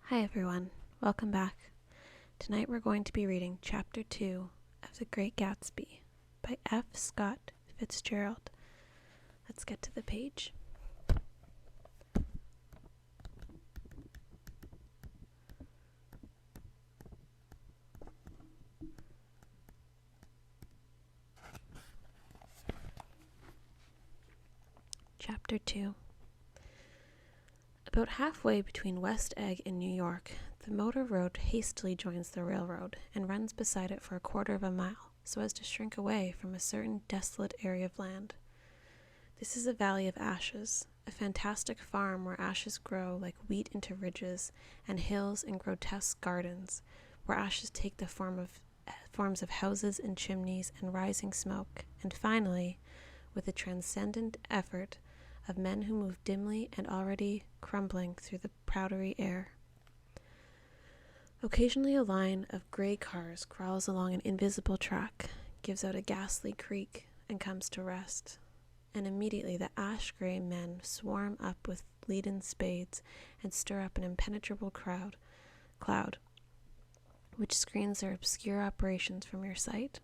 Hi everyone, welcome back. Tonight we're going to be reading Chapter 2 of The Great Gatsby by F. Scott Fitzgerald. Let's get to the page. Chapter 2. About halfway between West Egg and New York, the motor road hastily joins the railroad and runs beside it for a quarter of a mile, so as to shrink away from a certain desolate area of land. This is a valley of ashes, a fantastic farm where ashes grow like wheat into ridges, and hills and grotesque gardens, where ashes take the forms of houses and chimneys and rising smoke, and finally, with a transcendent effort, of men who move dimly and already crumbling through the powdery air. Occasionally a line of gray cars crawls along an invisible track, gives out a ghastly creak, and comes to rest. And immediately the ash-gray men swarm up with leaden spades and stir up an impenetrable cloud, which screens their obscure operations from your sight.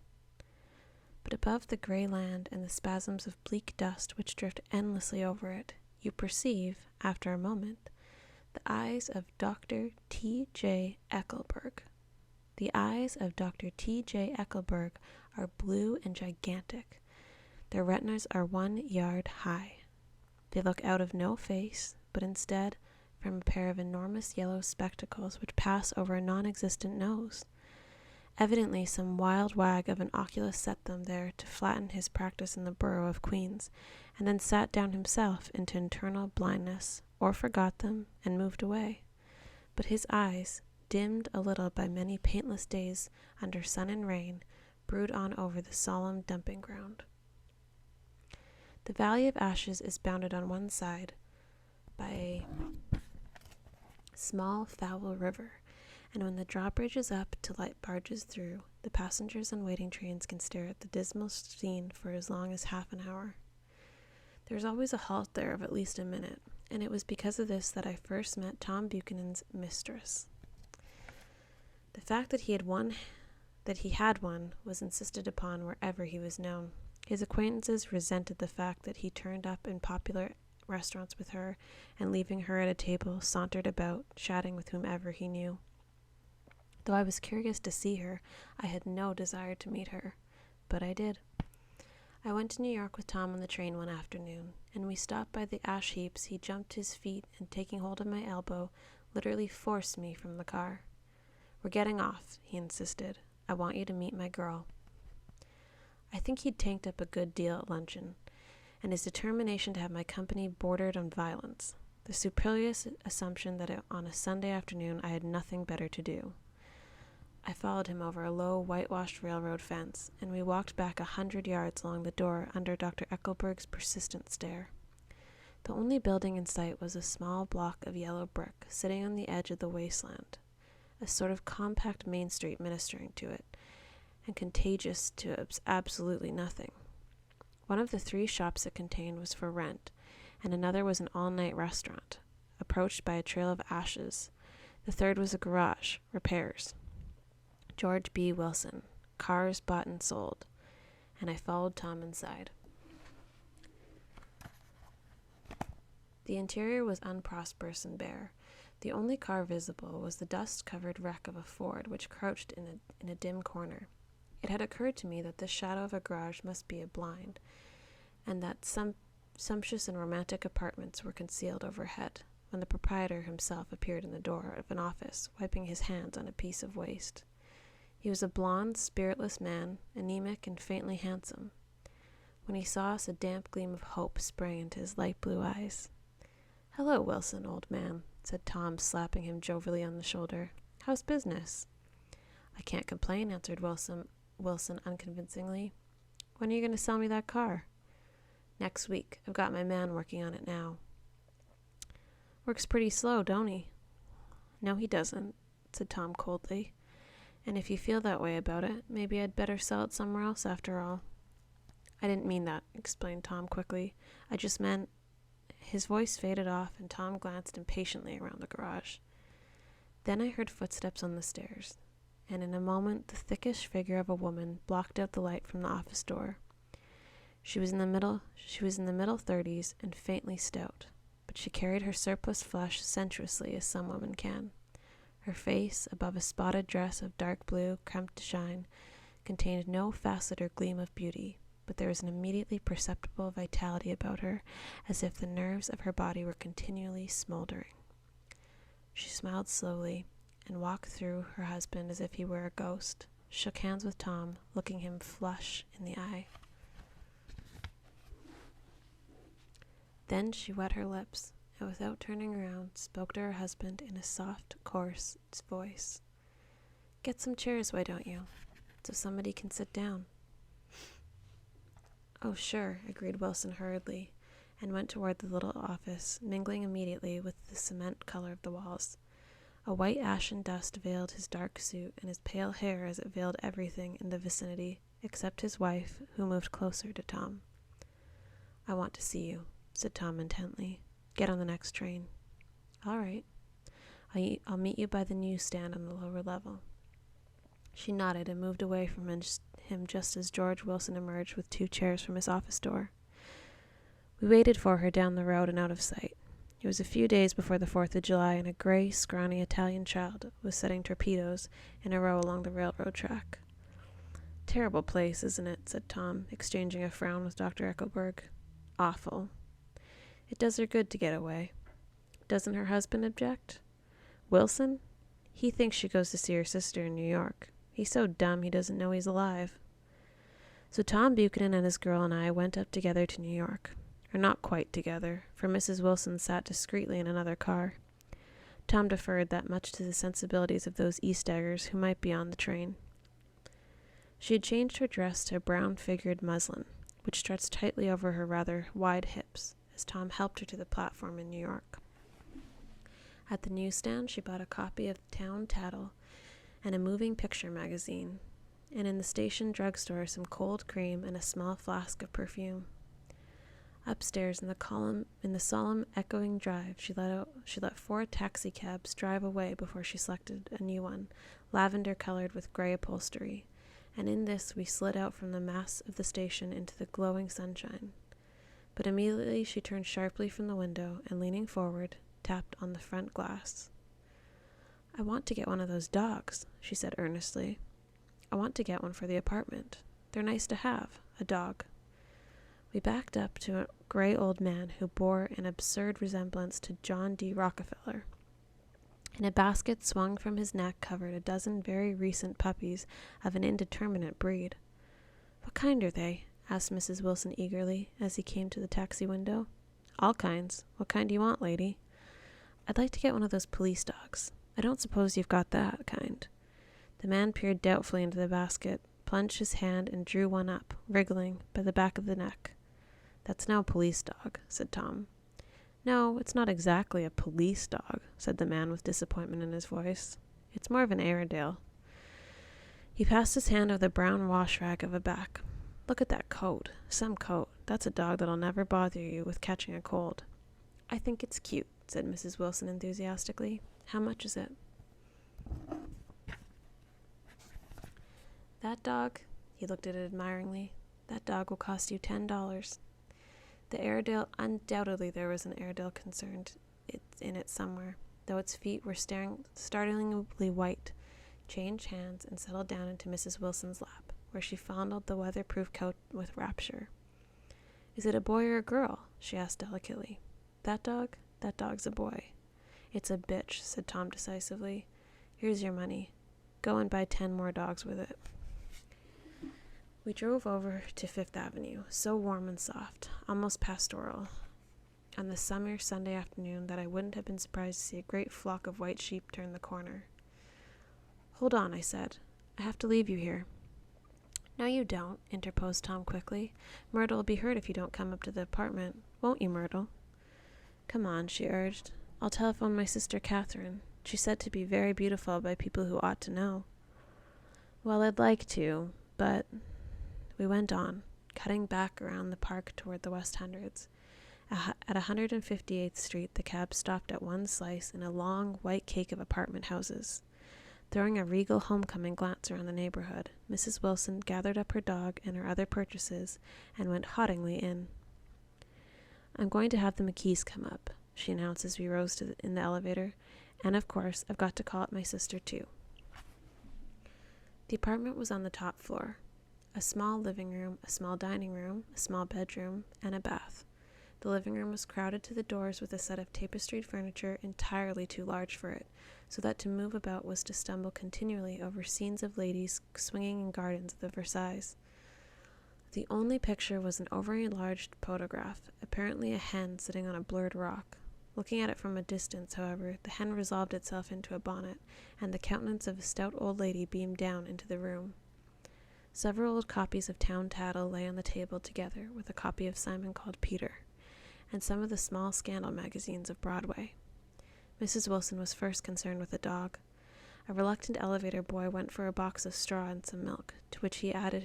But above the gray land and the spasms of bleak dust which drift endlessly over it, you perceive, after a moment, the eyes of Dr. T.J. Eckelberg. The eyes of Dr. T.J. Eckelberg are blue and gigantic. Their retinas are 1 yard high. They look out of no face, but instead from a pair of enormous yellow spectacles which pass over a non-existent nose. Evidently some wild wag of an oculist set them there to flatten his practice in the borough of Queens, and then sat down himself into internal blindness, or forgot them, and moved away. But his eyes, dimmed a little by many paintless days under sun and rain, brood on over the solemn dumping ground. The Valley of Ashes is bounded on one side by a small foul river, and when the drawbridge is up to let barges through, the passengers on waiting trains can stare at the dismal scene for as long as half an hour. There's always a halt there of at least a minute, and it was because of this that I first met Tom Buchanan's mistress. The fact that he had one was insisted upon wherever he was known. His acquaintances resented the fact that he turned up in popular restaurants with her, and leaving her at a table, sauntered about, chatting with whomever he knew. Though I was curious to see her, I had no desire to meet her, but I did. I went to New York with Tom on the train one afternoon, and we stopped by the ash heaps. He jumped to his feet and, taking hold of my elbow, literally forced me from the car. "We're getting off," he insisted. "I want you to meet my girl." I think he'd tanked up a good deal at luncheon, and his determination to have my company bordered on violence, the superfluous assumption that on a Sunday afternoon I had nothing better to do. I followed him over a low, whitewashed railroad fence, and we walked back 100 yards along the door under Dr. Eckelberg's persistent stare. The only building in sight was a small block of yellow brick sitting on the edge of the wasteland, a sort of compact Main Street ministering to it, and contagious to absolutely nothing. One of the 3 shops it contained was for rent, and another was an all-night restaurant, approached by a trail of ashes. The third was a garage, repairs. George B. Wilson, cars bought and sold, and I followed Tom inside. The interior was unprosperous and bare. The only car visible was the dust-covered wreck of a Ford which crouched in a dim corner. It had occurred to me that this shadow of a garage must be a blind, and that some sumptuous and romantic apartments were concealed overhead, when the proprietor himself appeared in the door of an office, wiping his hands on a piece of waste. He was a blond, spiritless man, anemic and faintly handsome. When he saw us, a damp gleam of hope sprang into his light blue eyes. "Hello, Wilson, old man," said Tom, slapping him jovially on the shoulder. "How's business?" "I can't complain," answered Wilson unconvincingly. "When are you going to sell me that car?" "Next week. I've got my man working on it now." "Works pretty slow, don't he?" "No, he doesn't," said Tom coldly. "And if you feel that way about it, maybe I'd better sell it somewhere else after all." "I didn't mean that," explained Tom quickly. "I just meant—" His voice faded off, and Tom glanced impatiently around the garage. Then I heard footsteps on the stairs, and in a moment the thickish figure of a woman blocked out the light from the office door. She was in the middle 30s and faintly stout, but she carried her surplus flesh sensuously as some women can. Her face, above a spotted dress of dark blue creme de chine, contained no facet or gleam of beauty, but there was an immediately perceptible vitality about her, as if the nerves of her body were continually smoldering. She smiled slowly and walked through her husband as if he were a ghost, shook hands with Tom, looking him flush in the eye. Then she wet her lips, and without turning around, spoke to her husband in a soft, coarse voice. "Get some chairs, why don't you? So somebody can sit down." "Oh, sure," agreed Wilson hurriedly, and went toward the little office, mingling immediately with the cement color of the walls. A white ashen dust veiled his dark suit and his pale hair as it veiled everything in the vicinity, except his wife, who moved closer to Tom. "I want to see you," said Tom intently. "Get on the next train." "All right. I'll meet you by the newsstand on the lower level." She nodded and moved away from him just as George Wilson emerged with 2 chairs from his office door. We waited for her down the road and out of sight. It was a few days before the 4th of July, and a gray, scrawny Italian child was setting torpedoes in a row along the railroad track. "Terrible place, isn't it?" said Tom, exchanging a frown with Dr. Eckelberg. "Awful. It does her good to get away. Doesn't her husband object? Wilson? He thinks she goes to see her sister in New York. He's so dumb he doesn't know he's alive." So Tom Buchanan and his girl and I went up together to New York. Or not quite together, for Mrs. Wilson sat discreetly in another car. Tom deferred that much to the sensibilities of those East-Eggers who might be on the train. She had changed her dress to a brown-figured muslin, which stretched tightly over her rather wide hips, as Tom helped her to the platform in New York. At the newsstand, she bought a copy of the Town Tattle and a moving picture magazine, and in the station drugstore some cold cream and a small flask of perfume. Upstairs in the solemn, echoing drive, she let 4 taxicabs drive away before she selected a new one, lavender-colored with gray upholstery, and in this we slid out from the mass of the station into the glowing sunshine. But immediately she turned sharply from the window and, leaning forward, tapped on the front glass. "I want to get one of those dogs," she said earnestly. "I want to get one for the apartment. They're nice to have, a dog." We backed up to a gray old man who bore an absurd resemblance to John D. Rockefeller. In a basket swung from his neck covered a dozen very recent puppies of an indeterminate breed. "What kind are they?" asked Mrs. Wilson eagerly as he came to the taxi window. "All kinds. What kind do you want, lady?" "I'd like to get one of those police dogs. I don't suppose you've got that kind." The man peered doubtfully into the basket, plunged his hand, and drew one up, wriggling, by the back of the neck. "That's no police dog," said Tom. "No, it's not exactly a police dog," said the man with disappointment in his voice. "It's more of an Airedale." He passed his hand over the brown wash rag of a back. "Look at that coat. Some coat. That's a dog that'll never bother you with catching a cold." "I think it's cute," said Mrs. Wilson enthusiastically. "How much is it?" "That dog," he looked at it admiringly, "that dog will cost you $10. The Airedale, undoubtedly there was an Airedale concerned in it somewhere, though its feet were startlingly white, changed hands and settled down into Mrs. Wilson's lap, where she fondled the weatherproof coat with rapture. "Is it a boy or a girl?" she asked delicately. "That dog? That dog's a boy." "It's a bitch," said Tom decisively. "Here's your money. Go and buy 10 more dogs with it." We drove over to Fifth Avenue, so warm and soft, almost pastoral, on the summer Sunday afternoon that I wouldn't have been surprised to see a great flock of white sheep turn the corner. "Hold on," I said. "I have to leave you here." "No, you don't," interposed Tom quickly. "Myrtle will be hurt if you don't come up to the apartment. Won't you, Myrtle?" "Come on," she urged. "I'll telephone my sister Catherine. She's said to be very beautiful by people who ought to know." "Well, I'd like to, but—" We went on, cutting back around the park toward the West Hundreds. At 158th Street, the cab stopped at one slice in a long, white cake of apartment houses. Throwing a regal homecoming glance around the neighborhood, Mrs. Wilson gathered up her dog and her other purchases and went haughtily in. "I'm going to have the McKees come up," she announced as we rose in the elevator, "and of course I've got to call up my sister too." The apartment was on the top floor. A small living room, a small dining room, a small bedroom, and a bath. The living room was crowded to the doors with a set of tapestried furniture entirely too large for it, so that to move about was to stumble continually over scenes of ladies swinging in gardens of the Versailles. The only picture was an over-enlarged photograph, apparently a hen sitting on a blurred rock. Looking at it from a distance, however, the hen resolved itself into a bonnet, and the countenance of a stout old lady beamed down into the room. Several old copies of Town Tattle lay on the table together with a copy of Simon Called Peter, and some of the small scandal magazines of Broadway. Mrs. Wilson was first concerned with the dog. A reluctant elevator boy went for a box of straw and some milk, to which he added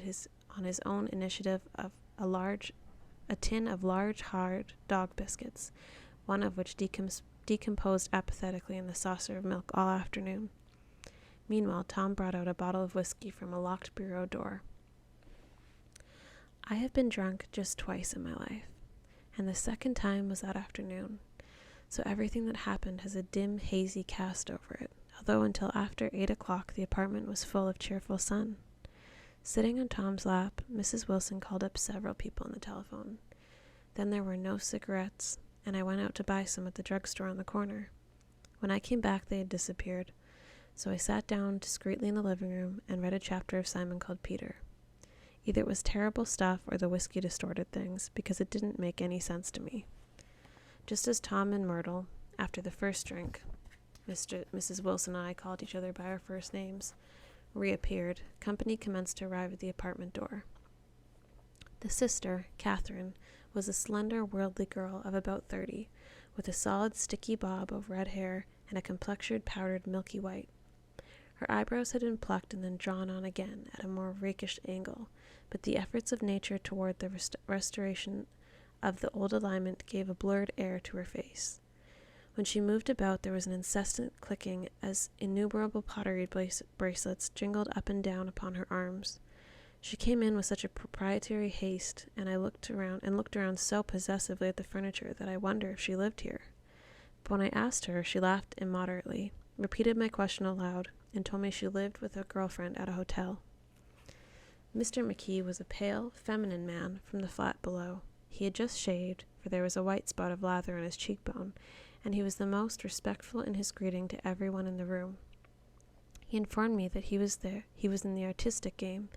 on his own initiative of a tin of large, hard dog biscuits, one of which decomposed apathetically in the saucer of milk all afternoon. Meanwhile, Tom brought out a bottle of whiskey from a locked bureau door. I have been drunk just twice in my life, and the second time was that afternoon, so everything that happened has a dim, hazy cast over it, although until after 8 o'clock the apartment was full of cheerful sun. Sitting on Tom's lap, Mrs. Wilson called up several people on the telephone. Then there were no cigarettes, and I went out to buy some at the drugstore on the corner. When I came back, they had disappeared, so I sat down discreetly in the living room and read a chapter of Simon Called Peter. Either it was terrible stuff or the whiskey distorted things, because it didn't make any sense to me. Just as Tom and Myrtle, after the first drink, Mrs. Wilson and I called each other by our first names, reappeared, company commenced to arrive at the apartment door. The sister, Catherine, was a slender, worldly girl of about 30, with a solid, sticky bob of red hair and a complexured, powdered, milky white. Her eyebrows had been plucked and then drawn on again at a more rakish angle, but the efforts of nature toward the restoration of the old alignment gave a blurred air to her face. When she moved about, there was an incessant clicking as innumerable pottery bracelets jingled up and down upon her arms. She came in with such a proprietary haste, and I looked around so possessively at the furniture that I wondered if she lived here. But when I asked her, she laughed immoderately, repeated my question aloud, and told me she lived with a girlfriend at a hotel. Mr. McKee was a pale, feminine man from the flat below. He had just shaved, for there was a white spot of lather on his cheekbone, and he was the most respectful in his greeting to everyone in the room. He informed me that he was in the artistic game,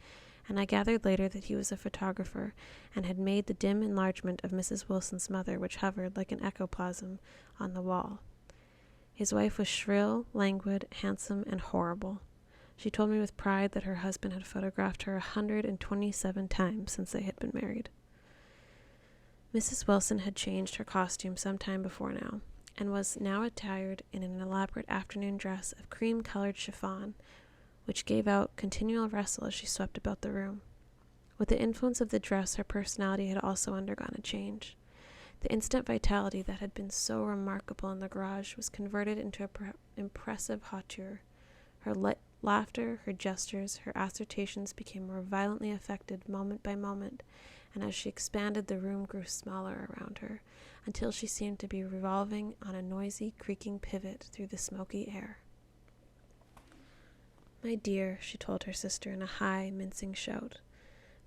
and I gathered later that he was a photographer and had made the dim enlargement of Mrs. Wilson's mother which hovered like an ectoplasm on the wall. His wife was shrill, languid, handsome, and horrible. She told me with pride that her husband had photographed her 127 times since they had been married. Mrs. Wilson had changed her costume some time before now, and was now attired in an elaborate afternoon dress of cream-colored chiffon, which gave out continual rustle as she swept about the room. With the influence of the dress, her personality had also undergone a change. The instant vitality that had been so remarkable in the garage was converted into impressive hauteur. Her laughter, her gestures, her assertions became more violently affected moment by moment, and as she expanded, the room grew smaller around her, until she seemed to be revolving on a noisy, creaking pivot through the smoky air. "My dear," she told her sister in a high, mincing shout,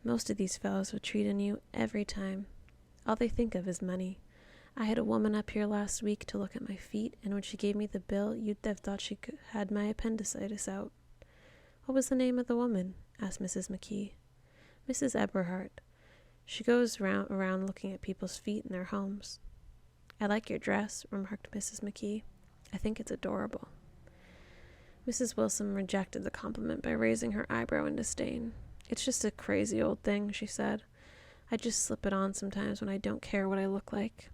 "most of these fellows will treat on you every time. All they think of is money. I had a woman up here last week to look at my feet, and when she gave me the bill, you'd have thought she had my appendicitis out." "What was the name of the woman?" asked Mrs. McKee. "Mrs. Eberhardt. She goes around looking at people's feet in their homes." "I like your dress," remarked Mrs. McKee. "I think it's adorable." Mrs. Wilson rejected the compliment by raising her eyebrow in disdain. "It's just a crazy old thing," she said. "I just slip it on sometimes when I don't care what I look like."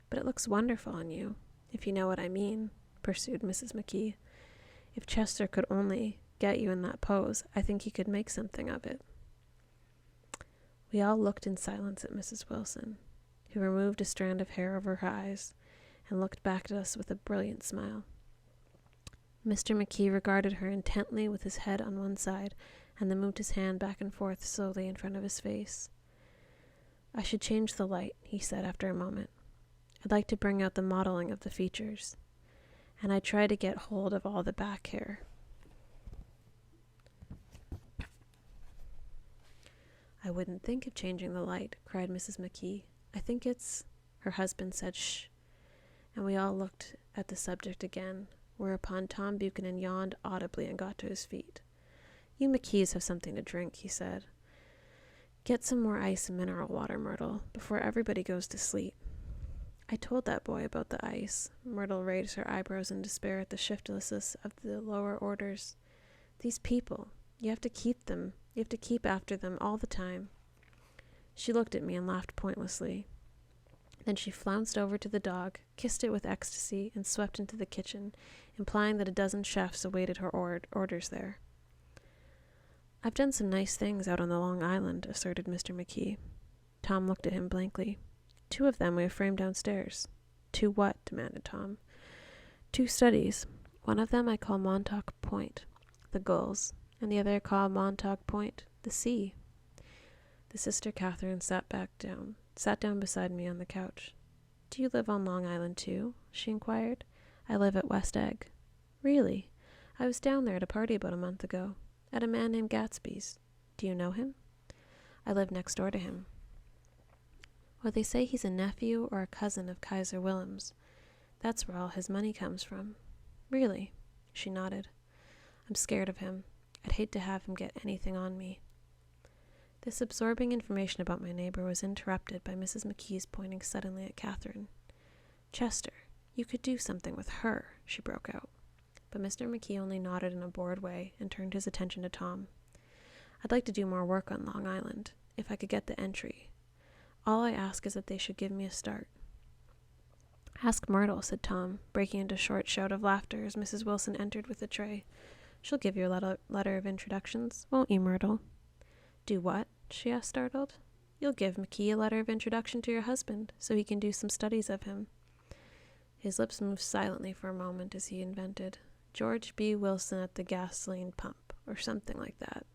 "But it looks wonderful on you, if you know what I mean," pursued Mrs. McKee. "If Chester could only get you in that pose, I think he could make something of it." We all looked in silence at Mrs. Wilson. who removed a strand of hair over her eyes and looked back at us with a brilliant smile. Mr. McKee regarded her intently with his head on one side and then moved his hand back and forth slowly in front of his face. "I should change the light," he said after a moment. "I'd like to bring out the modeling of the features. And I try to get hold of all the back hair." "I wouldn't think of changing the light," cried Mrs. McKee. "I think it's—" Her husband said shh, and we all looked at the subject again, whereupon Tom Buchanan yawned audibly and got to his feet. "You McKees have something to drink," he said. "Get some more ice and mineral water, Myrtle, before everybody goes to sleep." "I told that boy about the ice." Myrtle raised her eyebrows in despair at the shiftlessness of the lower orders. "These people, you have to keep them. You have to keep after them all the time." She looked at me and laughed pointlessly. Then she flounced over to the dog, kissed it with ecstasy, and swept into the kitchen, implying that a dozen chefs awaited her orders there. "I've done some nice things out on the Long Island," asserted Mr. McKee. Tom looked at him blankly. "2 of them we have framed downstairs." "2 what?" demanded Tom. "2 studies. One of them I call Montauk Point, the gulls, and the other I call Montauk Point, the sea." The sister Catherine sat down beside me on the couch. "Do you live on Long Island too?" she inquired. "I live at West Egg." "Really? I was down there at a party about a month ago, at a man named Gatsby's. Do you know him?" "I live next door to him." "Well, they say he's a nephew or a cousin of Kaiser Wilhelm's. That's where all his money comes from." "Really?" She nodded. "I'm scared of him. I'd hate to have him get anything on me." This absorbing information about my neighbor was interrupted by Mrs. McKee's pointing suddenly at Catherine. "Chester, you could do something with her," she broke out. But Mr. McKee only nodded in a bored way and turned his attention to Tom. "I'd like to do more work on Long Island, if I could get the entry. All I ask is that they should give me a start." "Ask Myrtle," said Tom, breaking into a short shout of laughter as Mrs. Wilson entered with a tray. "She'll give you a letter of introductions, won't you, Myrtle?" "Do what?" she asked, startled. "You'll give McKee a letter of introduction to your husband, so he can do some studies of him." His lips moved silently for a moment as he invented, "George B. Wilson at the gasoline pump," or something like that.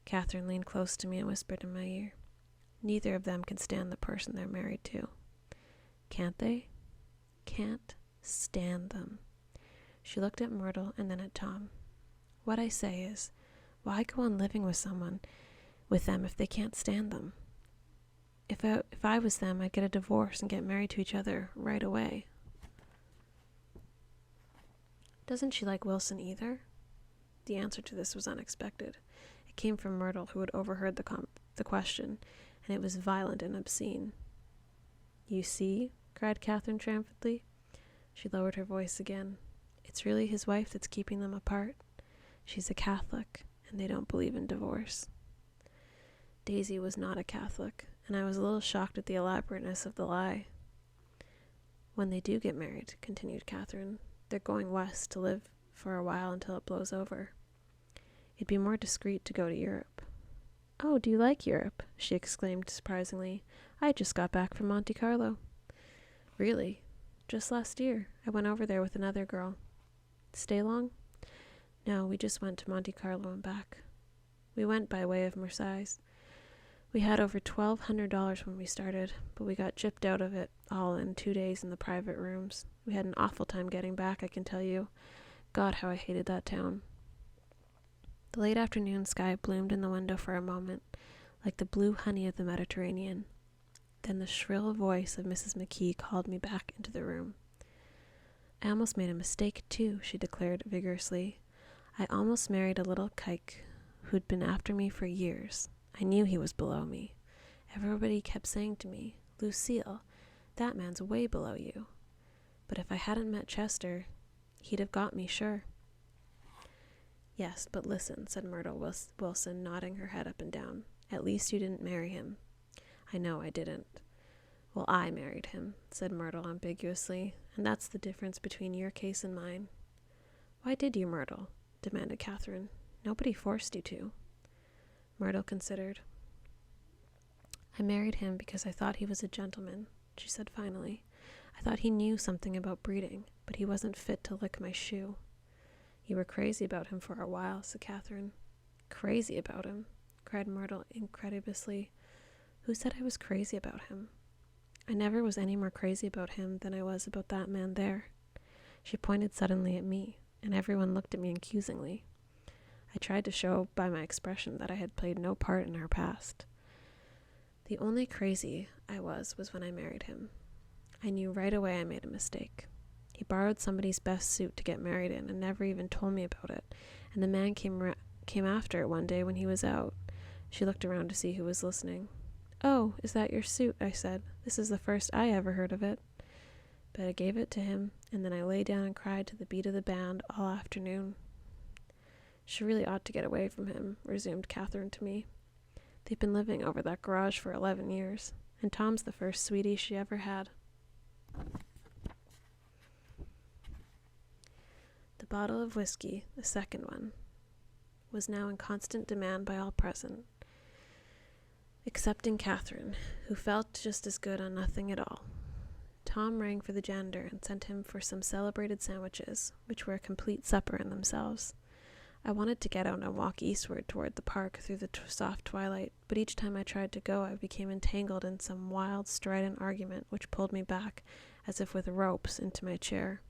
Catherine leaned close to me and whispered in my ear, "Neither of them can stand the person they're married to." "Can't they?" "Can't stand them." She looked at Myrtle and then at Tom. "What I say is, why go on living with them if they can't stand them? If I was them, I'd get a divorce and get married to each other right away." "Doesn't she like Wilson either?" The answer to this was unexpected. It came from Myrtle, who had overheard the question, and it was violent and obscene. "You see?" cried Catherine triumphantly. She lowered her voice again. "It's really his wife that's keeping them apart. She's a Catholic, and they don't believe in divorce." Daisy was not a Catholic, and I was a little shocked at the elaborateness of the lie. "When they do get married," continued Catherine, "they're going west to live for a while until it blows over. It'd be more discreet to go to Europe." "Oh, do you like Europe?" she exclaimed surprisingly. "I just got back from Monte Carlo." "Really? Just last year. I went over there with another girl." "Stay long?" "No, we just went to Monte Carlo and back. We went by way of Marseilles. We had over $1,200 when we started, but we got gypped out of it all in 2 days in the private rooms. We had an awful time getting back, I can tell you. God, how I hated that town." The late afternoon sky bloomed in the window for a moment, like the blue honey of the Mediterranean. Then the shrill voice of Mrs. McKee called me back into the room. "I almost made a mistake, too," she declared vigorously. "I almost married a little kike who'd been after me for years. I knew he was below me. Everybody kept saying to me, 'Lucille, that man's way below you.' But if I hadn't met Chester, he'd have got me, sure." "Yes, but listen," said Myrtle Wilson, nodding her head up and down. "At least you didn't marry him." "I know I didn't." "Well, I married him," said Myrtle ambiguously, "and that's the difference between your case and mine." "Why did you, Myrtle?" demanded Catherine. "Nobody forced you to." Myrtle considered. I married him because I thought he was a gentleman, she said finally. I thought he knew something about breeding, but he wasn't fit to lick my shoe. You were crazy about him for a while, said Catherine. Crazy about him, cried Myrtle incredulously. Who said I was crazy about him? I never was any more crazy about him than I was about that man there. She pointed suddenly at me, and everyone looked at me accusingly. I tried to show by my expression that I had played no part in our past. The only crazy I was when I married him. I knew right away I made a mistake. He borrowed somebody's best suit to get married in and never even told me about it, and the man came after it one day when he was out. She looked around to see who was listening. Oh, is that your suit? I said. This is the first I ever heard of it. But I gave it to him, and then I lay down and cried to the beat of the band all afternoon. She really ought to get away from him, resumed Catherine to me. They've been living over that garage for 11 years, and Tom's the first sweetie she ever had. The bottle of whiskey, the second one, was now in constant demand by all present, excepting Catherine, who felt just as good on nothing at all. Tom rang for the janitor and sent him for some celebrated sandwiches, which were a complete supper in themselves. I wanted to get out and walk eastward toward the park through the soft twilight, but each time I tried to go I became entangled in some wild, strident argument which pulled me back, as if with ropes, into my chair.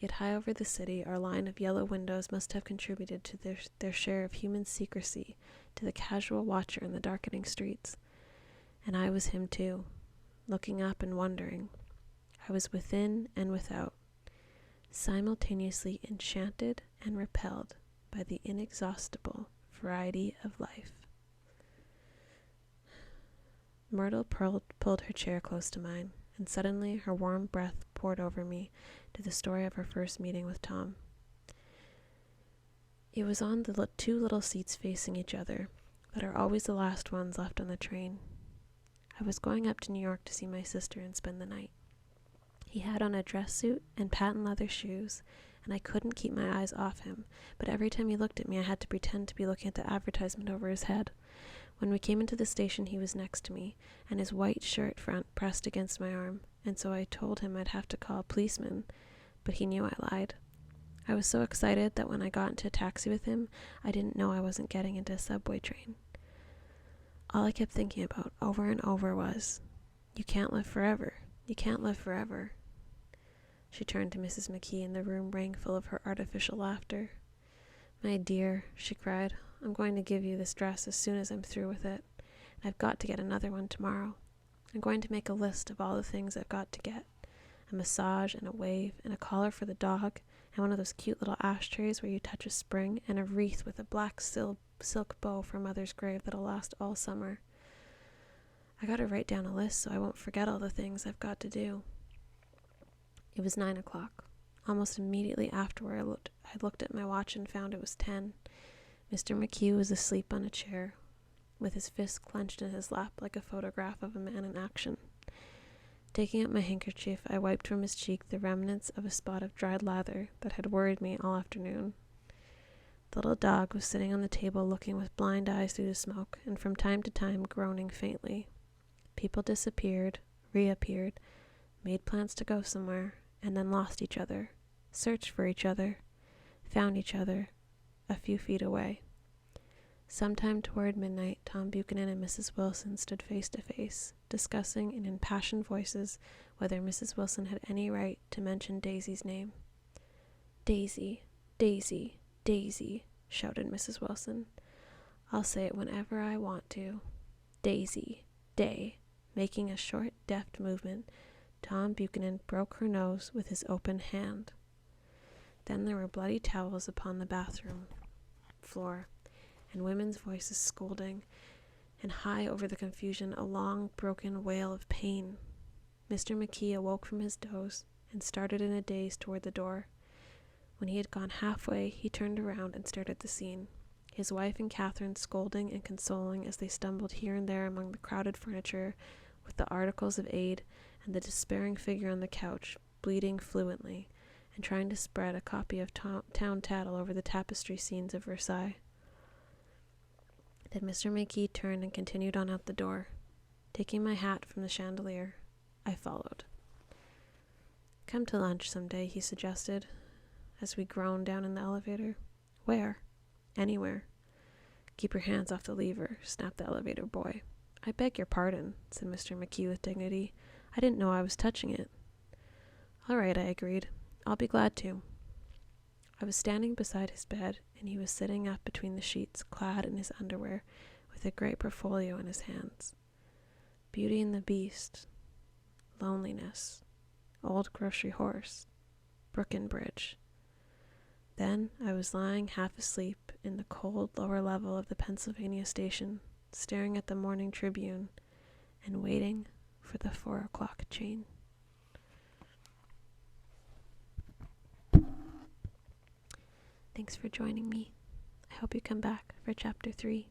Yet high over the city our line of yellow windows must have contributed to their share of human secrecy to the casual watcher in the darkening streets. And I was him too, looking up and wondering. I was within and without, simultaneously enchanted and repelled by the inexhaustible variety of life. Myrtle pulled her chair close to mine, and suddenly her warm breath poured over me to the story of her first meeting with Tom. It was on the two little seats facing each other that are always the last ones left on the train. I was going up to New York to see my sister and spend the night. He had on a dress suit and patent leather shoes, and I couldn't keep my eyes off him, but every time he looked at me I had to pretend to be looking at the advertisement over his head. When we came into the station he was next to me, and his white shirt front pressed against my arm, and so I told him I'd have to call a policeman, but he knew I lied. I was so excited that when I got into a taxi with him, I didn't know I wasn't getting into a subway train. All I kept thinking about over and over was, "You can't live forever. You can't live forever." She turned to Mrs. McKee, and the room rang full of her artificial laughter. "My dear," she cried, "I'm going to give you this dress as soon as I'm through with it. And I've got to get another one tomorrow. I'm going to make a list of all the things I've got to get. A massage and a wave and a collar for the dog and one of those cute little ashtrays where you touch a spring and a wreath with a black silk bow for Mother's grave that'll last all summer. I gotta write down a list so I won't forget all the things I've got to do." It was 9 o'clock. Almost immediately afterward, I looked at my watch and found it was 10. Mr. McHugh was asleep on a chair, with his fist clenched in his lap like a photograph of a man in action. Taking up my handkerchief, I wiped from his cheek the remnants of a spot of dried lather that had worried me all afternoon. The little dog was sitting on the table looking with blind eyes through the smoke, and from time to time groaning faintly. People disappeared, reappeared, made plans to go somewhere, and then lost each other, searched for each other, found each other a few feet away. Sometime toward midnight, Tom Buchanan and Mrs. Wilson stood face to face, discussing in impassioned voices whether Mrs. Wilson had any right to mention Daisy's name. "Daisy, Daisy, Daisy," shouted Mrs. Wilson. "I'll say it whenever I want to. Daisy, Day." Making a short, deft movement, Tom Buchanan broke her nose with his open hand. Then there were bloody towels upon the bathroom floor, and women's voices scolding, and high over the confusion a long, broken wail of pain. Mr. McKee awoke from his doze and started in a daze toward the door. When he had gone halfway, he turned around and stared at the scene, his wife and Catherine scolding and consoling as they stumbled here and there among the crowded furniture with the articles of aid, and the despairing figure on the couch, bleeding fluently, and trying to spread a copy of Town Tattle over the tapestry scenes of Versailles. Then Mr. McKee turned and continued on out the door, Taking my hat from the chandelier, I followed. "Come to lunch someday," he suggested, as we groaned down in the elevator. "Where?" "Anywhere." "Keep your hands off the lever," snapped the elevator boy. "I beg your pardon," said Mr. McKee with dignity. "I didn't know I was touching it." "All right," I agreed. "I'll be glad to." I was standing beside his bed, and he was sitting up between the sheets, clad in his underwear, with a great portfolio in his hands. Beauty and the Beast, Loneliness, Old Grocery Horse, Brookenbridge. Then I was lying half asleep in the cold lower level of the Pennsylvania station, staring at the Morning Tribune and waiting for the 4 o'clock train. Thanks for joining me. I hope you come back for Chapter 3.